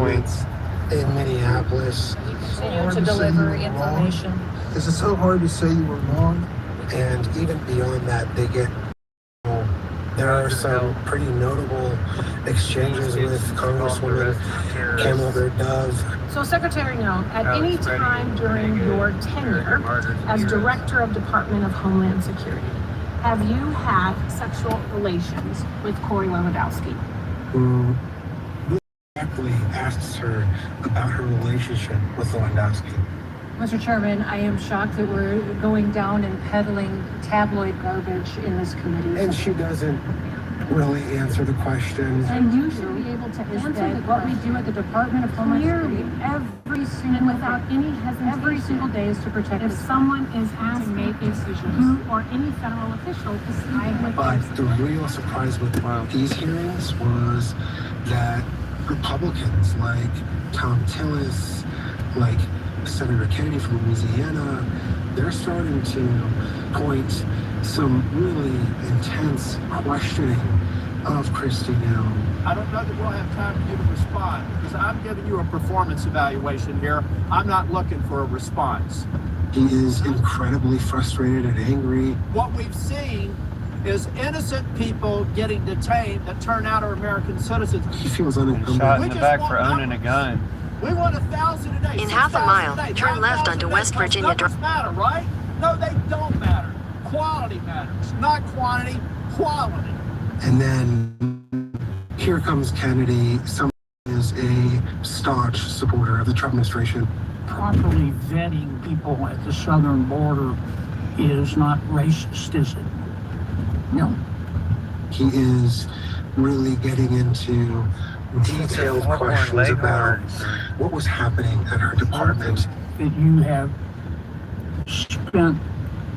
points in Minneapolis. Continue to deliver information. Is it so hard to say you were wrong? And even beyond that, there are some pretty notable exchanges with Congresswoman Kamala Dove. So, Secretary Noem, at any time during your tenure as Director of Department of Homeland Security, have you had sexual relations with Corey Lewandowski? Who directly asks her about her relationship with Lewandowski. Mr. Chairman, I am shocked that we're going down and peddling tabloid garbage in this committee. And she doesn't really answer the question. And you should be able to answer what we do at the Department of Homeland Security every single without any hesitation. Every single day is to protect. If someone is asked to make decisions, you or any federal official decide with But the real surprise with these hearings was that Republicans like Tom Tillis, like Senator Kennedy from Louisiana, they're starting to point some really intense questioning of Kristi Noem. I don't know that we'll have time for you to respond because I'm giving you a performance evaluation here. I'm not looking for a response. He is incredibly frustrated and angry. What we've seen is innocent people getting detained that turn out are American citizens. He feels unencumbered. Shot in the back for owning a gun. We want 1,000 a day. In half a mile, turn left onto West Virginia Drive. Numbers matter, right? No, they don't matter. Quality matters, not quantity, quality. And then here comes Kennedy. Someone is a staunch supporter of the Trump administration. Properly vetting people at the southern border is not racist, is it? No. He is really getting into detailed questions about what was happening at her department. That you have spent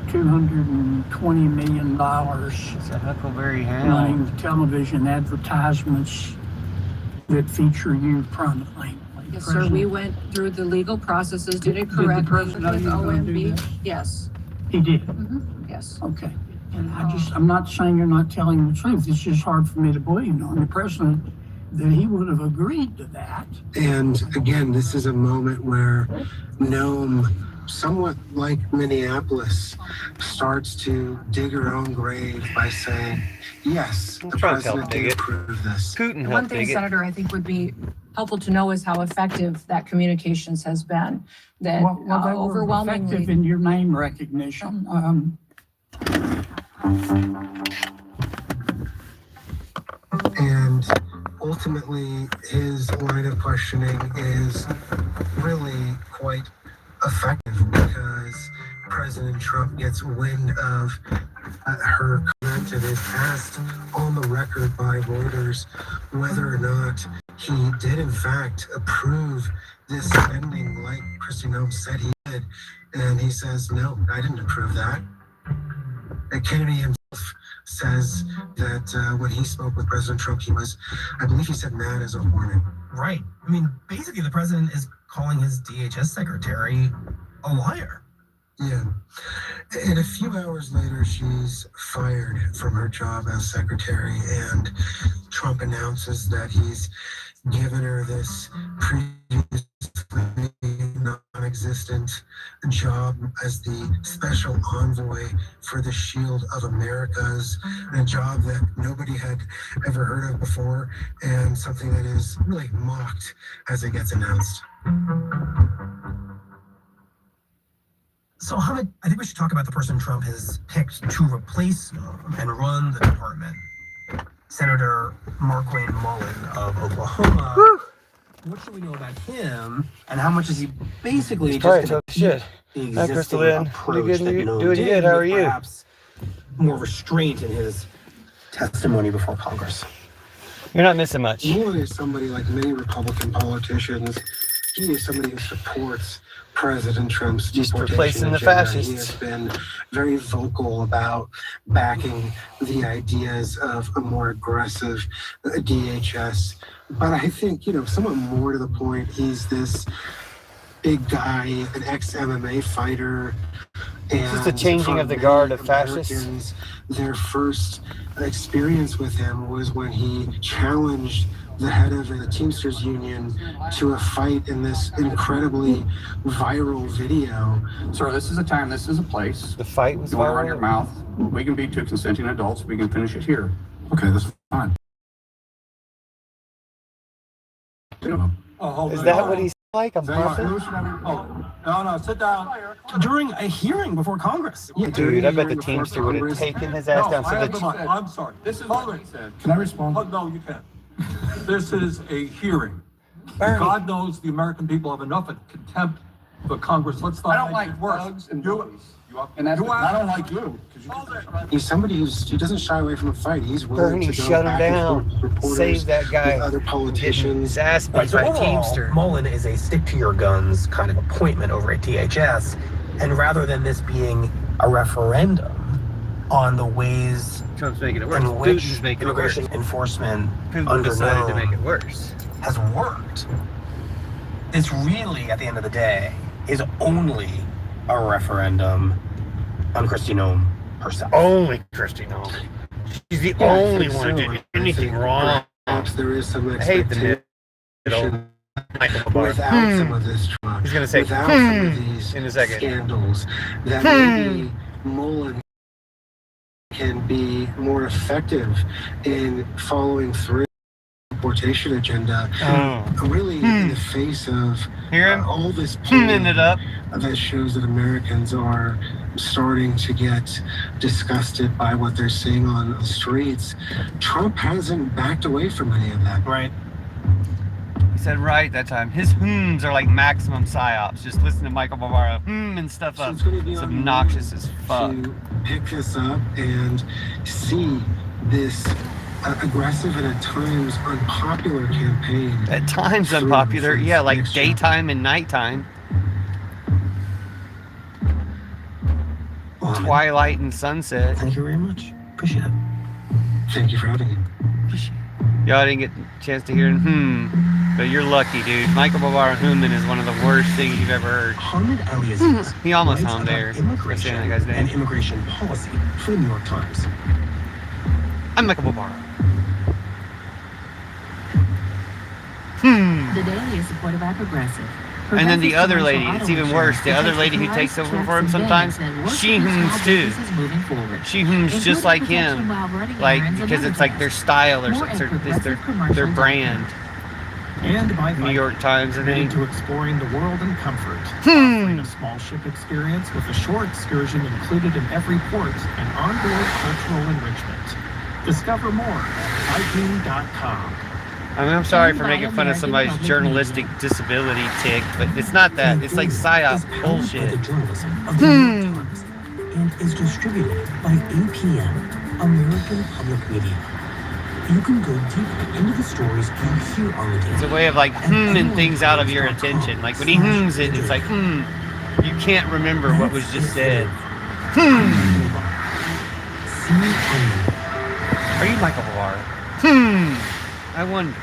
$220 million It's a Huckleberry Hound. running television advertisements that feature you prominently. Yes, sir. We went through the legal processes, did it Did the correctly president know with you were gonna do OMB. that? Yes. He did. Yes. Okay. And I'm not saying you're not telling the truth. It's just hard for me to believe, knowing the president, that he would have agreed to that. And again, this is a moment where Noem, somewhat like Minneapolis, starts to dig her own grave by saying, yes, the Trump president helped dig did it. approve this. Putin One helped thing, dig it. Senator, I think would be helpful to know is how effective that communications has been. That Well, they were overwhelmingly. effective in your name recognition. And ultimately, his line of questioning is really quite effective because President Trump gets wind of her comment and is asked on the record by Reuters whether or not he did in fact approve this spending like Kristi Noem said he did. And he says, no, I didn't approve that. And Kennedy himself says that when he spoke with President Trump, he was, I believe he said, mad as a hornet. Right. I mean, basically, the president is calling his DHS secretary a liar. Yeah. And a few hours later, she's fired from her job as secretary, and Trump announces that he's given her this previously non-existent job as the special envoy for the Shield of Americas, a job that nobody had ever heard of before, and something that is really mocked as it gets announced. So, Hamid, I think we should talk about the person Trump has picked to replace and run the department. Senator Markwayne Mullin of Oklahoma. Whew. What should we know about him, and how much is he basically He's just probably going took shit. the Hi, existing Crystal Lynn. approach Doing that good, Noem doing did, good. How are with you? perhaps more restraint in his testimony before Congress? You're not missing much. Mullin is somebody like many Republican politicians. He is somebody who supports President Trump's Just deportation replacing the agenda. fascists. He has been very vocal about backing the ideas of a more aggressive DHS. But I think, somewhat more to the point, he's this big guy, an ex-MMA fighter. It's just a And changing for of the many guard of fascists. Americans, their first experience with him was when he challenged the head of the Teamsters Union to a fight in this incredibly viral video. Sir, this is a time, this is a place. The fight was Don't run your viral. mouth. We can be two consenting adults. We can finish it here. Okay, that's fine. Is that what he's like? I'm Puffin? No, sit down. During a hearing before Congress. Yeah, Dude, I bet the before Teamster would have Congress- taken his ass down. I'm sorry. This is what it said. Can I respond? Oh, no, you can't. This is a hearing. Bernie. God knows the American people have enough contempt for Congress. Let's not I don't make like it worse. bugs and You- bullies. And that's what, I don't like you. 'Cause you He's somebody he doesn't shy away from a fight. He's willing Bernie, to go shut him back and down. forth with reporters, Save that guy. with other Getting politicians. his ass beat So by a overall, Teamster. Mullen is a stick-to-your-guns kind of appointment over at DHS, and rather than this being a referendum on the ways Trump's making it worse. in which Putin's making it worse. immigration enforcement Putin under decided to Noam make it worse. has worked, this really, at the end of the day, is only a referendum on Kristi Noem herself. Only Kristi Noem. She's the Yeah, I only think one who so. did I anything think wrong. Perhaps there is some I hate the expectation middle. without some of this trauma, He's gonna say without some of these in a second. scandals, that maybe Mullen can be more effective in following through the deportation agenda, really in the face of Hear him? all this polling It up. that shows that Americans are starting to get disgusted by what they're seeing on the streets. Trump hasn't backed away from any of that. Right. He said right that time. His hmms are like maximum psyops. Just listen to Michael Barbaro and stuff So up. it's going to be It's on obnoxious you as fuck. to pick this up and see this aggressive and at times unpopular campaign. At times unpopular, yeah, like daytime and nighttime, Well, twilight and sunset. Thank you very much. Appreciate it. thank you for having me. Y'all didn't get a chance to hear but you're lucky, dude. Michael Barbaro humming is one of the worst things you've ever heard. Hamid Al-Aziz He almost writes hummed there. about immigration Saying that guy's name. and immigration policy for the New York Times. I'm Michael Barbaro. The Daily is supported by Progressive. And then the other lady, Progressive it's even auto worse. The insurance other lady who protects takes over trucks for him and sometimes, vans and she works for hums small too. businesses moving forward. She hums just Including like protection him. while running Like, errands and because other it's like their tasks. style or More something. at It's their progressivecommercial.com. brand. And by New York Times, I committed think. to exploring the world in comfort, offering a small ship experience with a shore excursion included in every port and onboard cultural enrichment. Discover more at Viking.com. I mean, I'm sorry for making fun of somebody's journalistic disability tick, but it's not that. It's like psyop bullshit. The journalism of the New York Times and is distributed by APM, American Public Media. You can go deeper into the stories you hear on the It's a way of like and things out of your attention. Like when he hums it, it's like you can't remember what was just said. Are you Michael Barbaro? I wonder.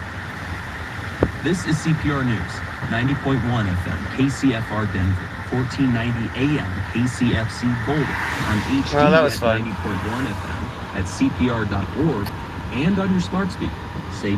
This is CPR News, 90.1 FM, KCFR Denver, 1490 AM, KCFC Boulder, on HD Well, that was at fun. 90.1 FM, at CPR.org, and on your smart speaker. Say